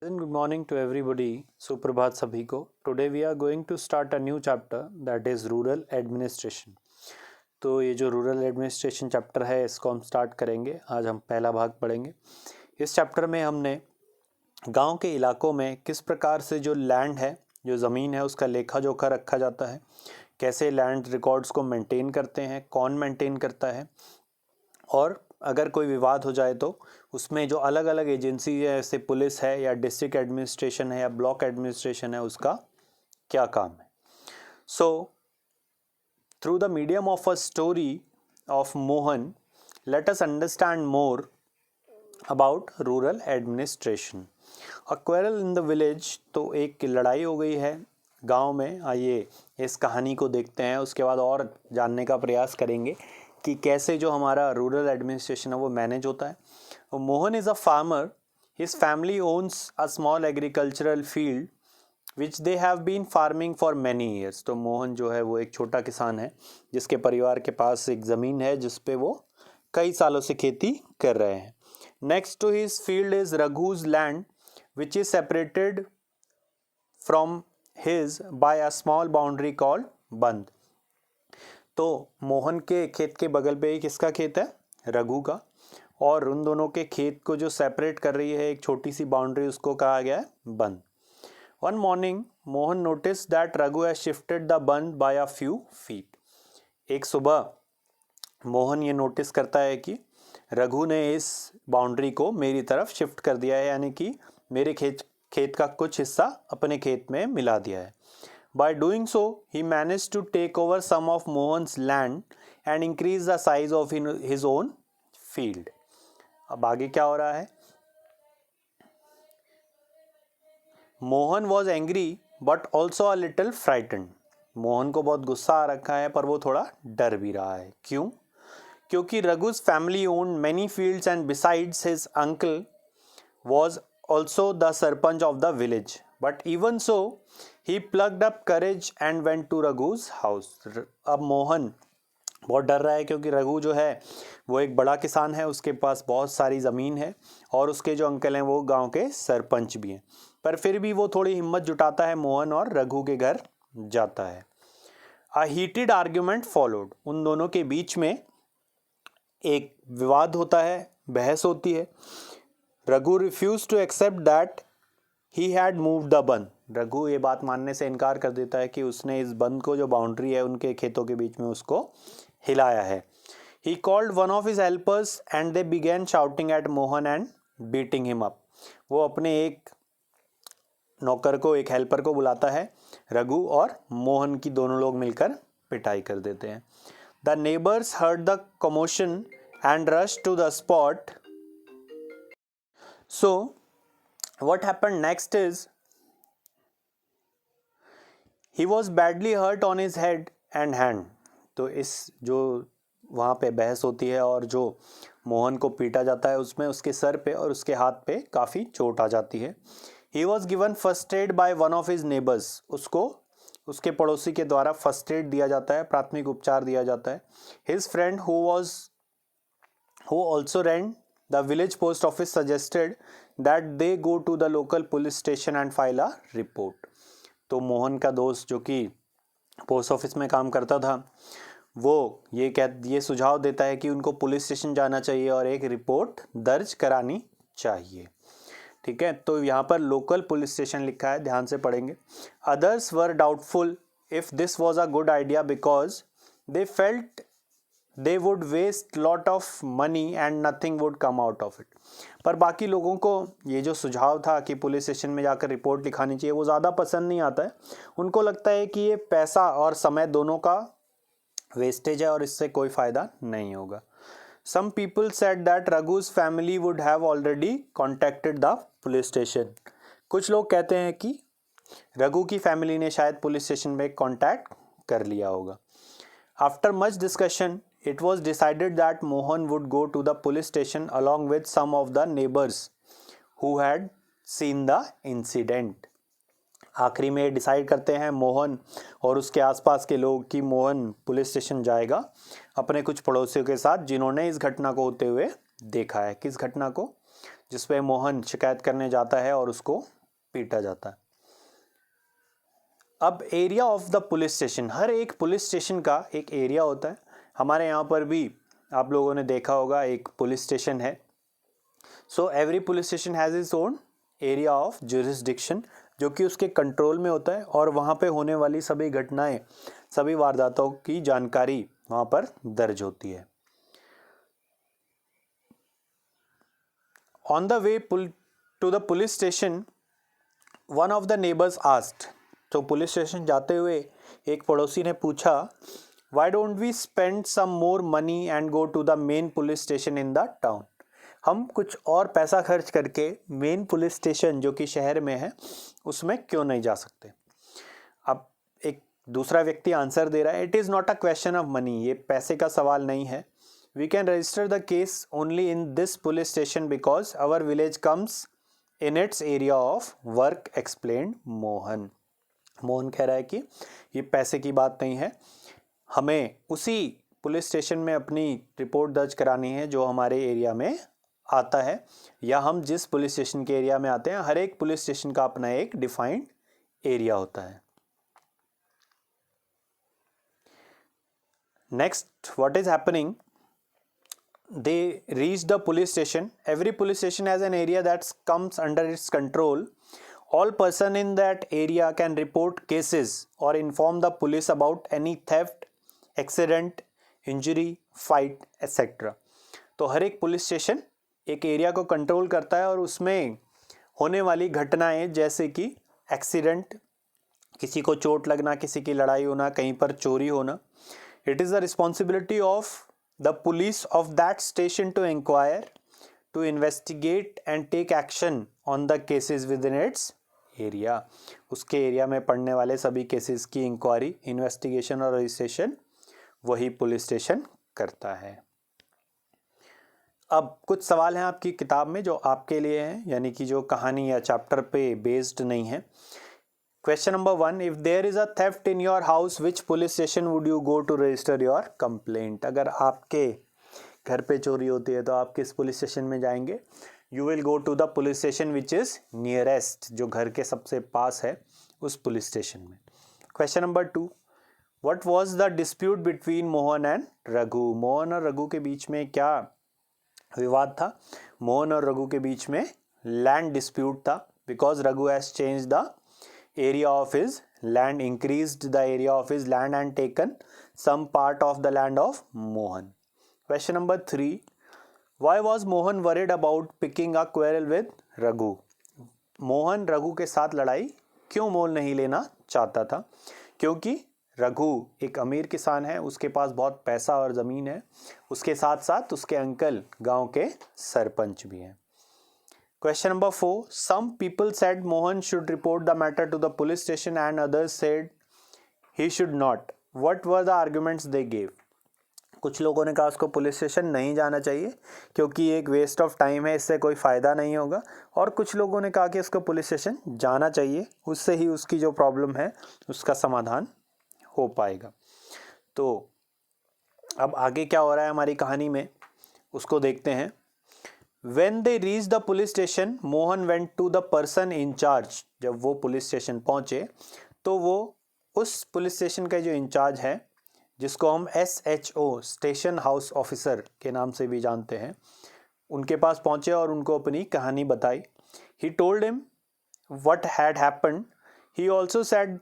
Good morning to everybody. सुप्रभात सभी को. Today we are going to start a new chapter that is rural administration. तो ये जो रूरल एडमिनिस्ट्रेशन चैप्टर है इसको हम स्टार्ट करेंगे. आज हम पहला भाग पढ़ेंगे. इस चैप्टर में हमने गांव के इलाकों में किस प्रकार से जो लैंड है, जो ज़मीन है, उसका लेखा जोखा रखा जाता है, कैसे लैंड रिकॉर्ड्स को मेंटेन करते हैं, कौन मेंटेन करता है, और अगर कोई विवाद हो जाए तो उसमें जो अलग अलग एजेंसी है, जैसे पुलिस है या डिस्ट्रिक्ट एडमिनिस्ट्रेशन है या ब्लॉक एडमिनिस्ट्रेशन है, उसका क्या काम है. So through the medium of a story of Mohan, let us understand more about rural administration. A quarrel in the village. तो एक लड़ाई हो गई है गांव में. आइए इस कहानी को देखते हैं, उसके बाद और जानने का प्रयास करेंगे कि कैसे जो हमारा रूरल एडमिनिस्ट्रेशन है वो मैनेज होता है. Mohan is a farmer. His family owns a small agricultural field which they have been farming for many years. तो मोहन जो है वो एक छोटा किसान है जिसके परिवार के पास एक ज़मीन है जिस पे वो कई सालों से खेती कर रहे हैं. Next to his field is Raghu's land which is separated from his by a small boundary called bund. तो मोहन के खेत के बगल पे एक किसका खेत है? रघु का. और उन दोनों के खेत को जो सेपरेट कर रही है एक छोटी सी बाउंड्री, उसको कहा गया है बंद. One morning Mohan notice that Raghu has shifted the बंद बाय अ फ्यू फीट. एक सुबह मोहन ये नोटिस करता है कि रघु ने इस बाउंड्री को मेरी तरफ शिफ्ट कर दिया है, यानी कि मेरे खेत का कुछ हिस्सा अपने खेत में मिला दिया है. By doing so, he managed to take over some of Mohan's land and increase the size of his own field. अब आगे क्या हो रहा है? Mohan was angry but also a little frighten. Mohan को बहुत गुस्सा आ रखा है पर वो थोड़ा डर भी रहा है. क्यों? क्योंकि रघु's family owned many fields and besides his uncle was also the sarpanch of the village. But even so, he plucked up courage and went to रघु's house. अब मोहन बहुत डर रहा है क्योंकि रघु जो है वो एक बड़ा किसान है, उसके पास बहुत सारी ज़मीन है और उसके जो अंकल हैं वो गांव के सरपंच भी हैं. पर फिर भी वो थोड़ी हिम्मत जुटाता है, मोहन और रघु के घर जाता है. अ हीटेड आर्ग्यूमेंट फॉलोड. उन दोनों के बीच में एक विवाद होता है, बहस होती है. Raghu refuse to accept that he had move the bund. Raghu ये बात मानने से इनकार कर देता है कि उसने इस बंद को, जो बाउंड्री है उनके खेतों के बीच में, उसको हिलाया है. He called one of his helpers and they began shouting at Mohan and beating him up. वो अपने एक नौकर को, एक हेल्पर को बुलाता है. रघु और मोहन की दोनों लोग मिलकर पिटाई कर देते हैं. The neighbours heard the commotion and rush to the spot. So what happened next is he was badly hurt on his head and hand. तो इस जो वहाँ पे बहस होती है और जो मोहन को पीटा जाता है उसमें उसके सर पे और उसके हाथ पे काफ़ी चोट आ जाती है. He was given first aid by one of his neighbors. उसको उसके पड़ोसी के द्वारा फर्स्ट एड दिया जाता है, प्राथमिक उपचार दिया जाता है. His friend who also ran the village post office suggested that they go to the local police station and file a report. तो मोहन का दोस्त जो कि पोस्ट ऑफिस में काम करता था, वो ये सुझाव देता है कि उनको पुलिस स्टेशन जाना चाहिए और एक रिपोर्ट दर्ज करानी चाहिए. ठीक है, तो यहाँ पर लोकल पुलिस स्टेशन लिखा है, ध्यान से पढ़ेंगे. Others were doubtful if this was a good idea because they felt they would waste lot of money and nothing would come out of it. पर बाकी लोगों को ये जो सुझाव था कि पुलिस स्टेशन में जाकर रिपोर्ट लिखानी चाहिए वो ज़्यादा पसंद नहीं आता है. उनको लगता है कि ये पैसा और समय दोनों का वेस्टेज है और इससे कोई फ़ायदा नहीं होगा. Some people said that Raghu's family would have already contacted the police station. कुछ लोग कहते हैं कि रघु की फैमिली ने शायद पुलिस स्टेशन में कॉन्टैक्ट कर लिया होगा. After much discussion, it was decided that Mohan would go to the police station along with some of the neighbors who had seen the incident. आखिरी में डिसाइड करते हैं मोहन और उसके आसपास के लोग कि मोहन पुलिस स्टेशन जाएगा अपने कुछ पड़ोसियों के साथ जिन्होंने इस घटना को होते हुए देखा है. किस घटना को? जिसपे मोहन शिकायत करने जाता है और उसको पीटा जाता है। अब area of the police station, हर एक पुलिस स्टेशन का एक एरिया होता है। हमारे यहाँ पर भी आप लोगों ने देखा होगा एक पुलिस स्टेशन है। So every police station has its own area of jurisdiction, जो कि उसके कंट्रोल में होता है और वहाँ पे होने वाली सभी घटनाएं, सभी वारदातों की जानकारी वहाँ पर दर्ज होती है। On the way to the police station one of the neighbours asked, तो पुलिस स्टेशन जाते हुए एक पड़ोसी ने पूछा, why don't we spend some more money and go to the main police station in the town, हम कुछ और पैसा खर्च करके मेन पुलिस स्टेशन जो कि शहर में है उसमें क्यों नहीं जा सकते। अब एक दूसरा व्यक्ति आंसर दे रहा है, it is not a question of money, ये पैसे का सवाल नहीं है। We can register the case only in this police station because our village comes in its area of work, explained Mohan. Mohan कह रहा है कि ये पैसे की बात नहीं है, हमें उसी पुलिस स्टेशन में अपनी रिपोर्ट दर्ज करानी है जो हमारे एरिया में आता है, या हम जिस पुलिस स्टेशन के एरिया में आते हैं, हर एक पुलिस स्टेशन का अपना एक डिफाइंड एरिया होता है। Next, what is happening, they reach the police station. Every police station has an area that comes under its control. All person in that area can report cases or inform the police about any theft, accident, injury, fight, etc. तो हर एक police station एक area को control करता है और उसमें होने वाली घटनाएं जैसे कि एक्सीडेंट, किसी को चोट लगना, किसी की लड़ाई होना, कहीं पर चोरी होना, it is the responsibility of the police of that station to inquire, to investigate and take action on the cases within its area. उसके एरिया में पड़ने वाले सभी केसेस की इंक्वायरी, इन्वेस्टिगेशन और रजिस्ट्रेशन वही पुलिस स्टेशन करता है। अब कुछ सवाल हैं आपकी किताब में जो आपके लिए हैं, यानी कि जो कहानी या चैप्टर पे बेस्ड नहीं है। Question number 1, if there is a theft in your house, which police station would you go to register your complaint? अगर आपके घर पे चोरी होती है तो आप किस पुलिस स्टेशन में जाएंगे? You will go to the police station which is nearest, जो घर के सबसे पास है उस पुलिस स्टेशन में। Question number 2, what was the dispute between Mohan and Raghu? Mohan और रघु के बीच में क्या विवाद था? मोहन और रघु के बीच में लैंड डिस्प्यूट था, because Raghu has changed the area of his land, increased the area of his land and taken some part of the land of Mohan. Question number 3, why was Mohan worried about picking a quarrel with Raghu? Mohan Raghu के साथ लड़ाई क्यों मोल नहीं लेना चाहता था? क्योंकि रघु एक अमीर किसान है, उसके पास बहुत पैसा और ज़मीन है, उसके साथ साथ उसके अंकल गांव के सरपंच भी हैं। Question number 4, some people said Mohan should report the matter to the police station and others said he should not. What were the arguments they gave? कुछ लोगों ने कहा उसको पुलिस स्टेशन नहीं जाना चाहिए क्योंकि एक वेस्ट ऑफ टाइम है, इससे कोई फ़ायदा नहीं होगा, और कुछ लोगों ने कहा कि उसको पुलिस स्टेशन जाना चाहिए, उससे ही उसकी जो प्रॉब्लम है उसका समाधान हो पाएगा। तो अब आगे क्या हो रहा है हमारी कहानी में उसको देखते हैं। When they reached the police station, Mohan went to the person in charge. जब वो पुलिस स्टेशन पहुँचे तो वो उस पुलिस स्टेशन का जो इंचार्ज है, जिसको हम SHO स्टेशन हाउस ऑफिसर के नाम से भी जानते हैं, उनके पास पहुँचे और उनको अपनी कहानी बताई। He told him what had happened. He also said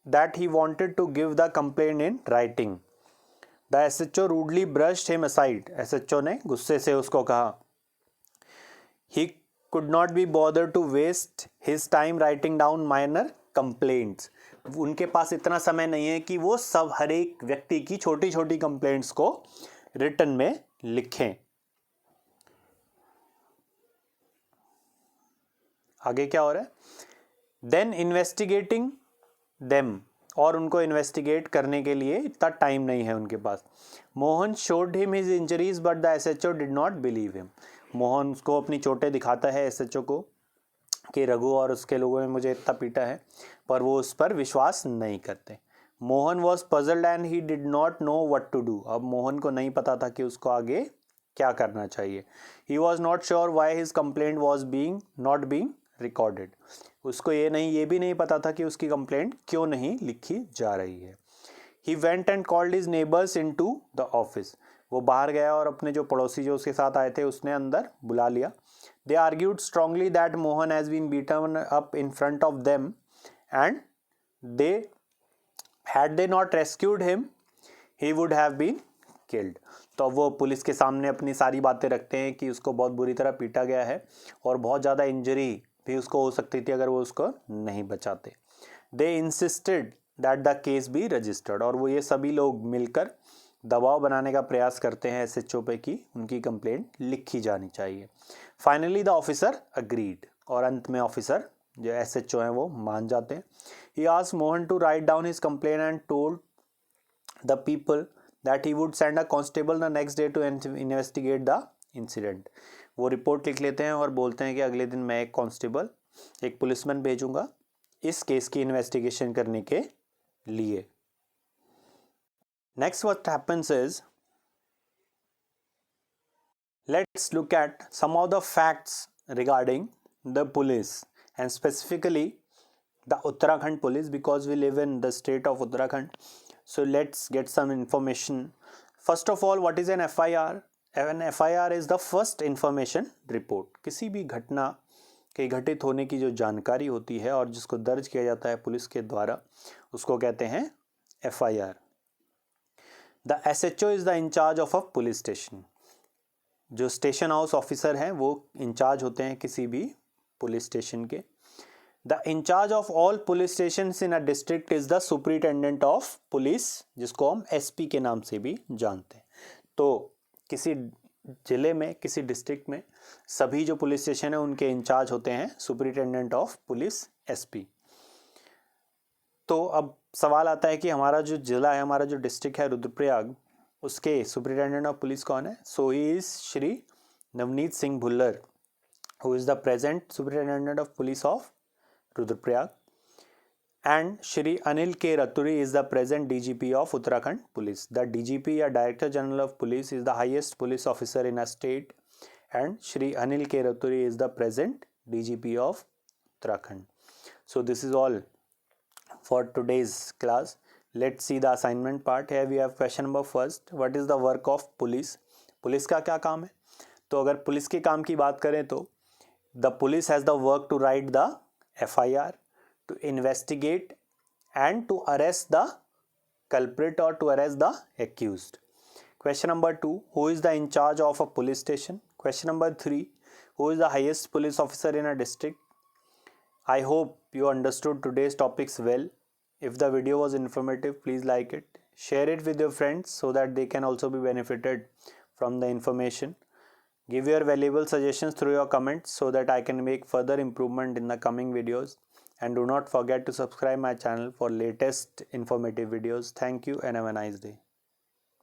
that he wanted to give the complaint in writing. The SHO rudely brushed him aside. SHO ने गुस्से से उसको कहा, he could not be bothered to waste his time writing down minor complaints. उनके पास इतना समय नहीं है कि वो सब हर एक व्यक्ति की छोटी छोटी कंप्लेंट्स को रिटन में लिखें। आगे क्या हो रहा है? Then investigating them, और उनको इन्वेस्टिगेट करने के लिए इतना टाइम नहीं है उनके पास। Mohan showed him his injuries but the SHO did not believe him. Mohan उसको अपनी चोटें दिखाता है SHO को कि रघु और उसके लोगों ने मुझे इतना पीटा है, पर वो उस पर विश्वास नहीं करते। Mohan was puzzled and he did not know what to do. अब मोहन को नहीं पता था कि उसको आगे क्या करना चाहिए। He was not sure why his complaint was not being recorded. उसको ये भी नहीं पता था कि उसकी कंप्लेंट क्यों नहीं लिखी जा रही है। He went and called his neighbours in to the office. वो बाहर गया और अपने जो पड़ोसी जो उसके साथ आए थे उसने अंदर बुला लिया। They argued strongly that Mohan has been beaten up in front of them and they had they not rescued him he would have been killed. तो वो पुलिस के सामने अपनी सारी बातें रखते हैं कि उसको बहुत बुरी तरह पीटा गया है और बहुत ज़्यादा इंजरी भी उसको हो सकती थी अगर वो उसको नहीं बचाते। They insisted that the case be registered. और वो ये सभी लोग मिलकर दबाव बनाने का प्रयास करते हैं एसएचओ पे कि उनकी कंप्लेंट लिखी जानी चाहिए। Finally the officer agreed. और अंत में ऑफिसर जो एसएचओ हैं वो मान जाते हैं। He asked Mohan to write down his complaint and told the people that he would send a constable the next day to investigate the incident। वो रिपोर्ट लिख लेते हैं और बोलते हैं कि अगले दिन मैं एक कांस्टेबल एक पुलिसमैन भेजूंगा इस केस की इन्वेस्टिगेशन करने के लिए। Next what happens is let's look at some of the facts regarding the police and specifically the Uttarakhand police because we live in the state of Uttarakhand. So let's get some information. First of all, what is an FIR? An FIR is the first information report। किसी भी घटना के घटित होने की जो जानकारी होती है और जिसको दर्ज किया जाता है पुलिस के द्वारा उसको कहते हैं FIR। The SHO is the incharge of a police station। जो स्टेशन हाउस ऑफिसर हैं वो इंचार्ज होते हैं किसी भी पुलिस स्टेशन के। The incharge of all police stations in a district is the superintendent of police, जिसको हम SP के नाम से भी जानते हैं। तो किसी जिले में किसी डिस्ट्रिक्ट में सभी जो पुलिस स्टेशन है उनके इंचार्ज होते हैं सुपरिटेंडेंट ऑफ पुलिस SP। तो अब सवाल आता है कि हमारा जो जिला है हमारा जो डिस्ट्रिक्ट है रुद्रप्रयाग उसके सुपरिटेंडेंट ऑफ पुलिस कौन है। So he is Shri Navneet Singh Bhullar who is the present superintendent of police of Rudraprayag, and Shri Anil K. Raturi is the present DGP of Uttarakhand Police। The DGP or Director General of Police is the highest police officer in a state, and Shri Anil K. Raturi is the present DGP of Uttarakhand। So this is all for today's class। Let's see the assignment part। Here we have question number first। What is the work of police? Police का क्या काम है? तो अगर police के काम की बात करें तो the police has the work to write the FIR, to investigate and to arrest the culprit or to arrest the accused। Question number 2, who is the in charge of a police station? Question number 3, who is the highest police officer in a district? I hope you understood today's topics well। If the video was informative, please like it, share it with your friends so that they can also be benefited from the information। Give your valuable suggestions through your comments so that I can make further improvement in the coming videos, and do not forget to subscribe my channel for latest informative videos। Thank you and have a nice day।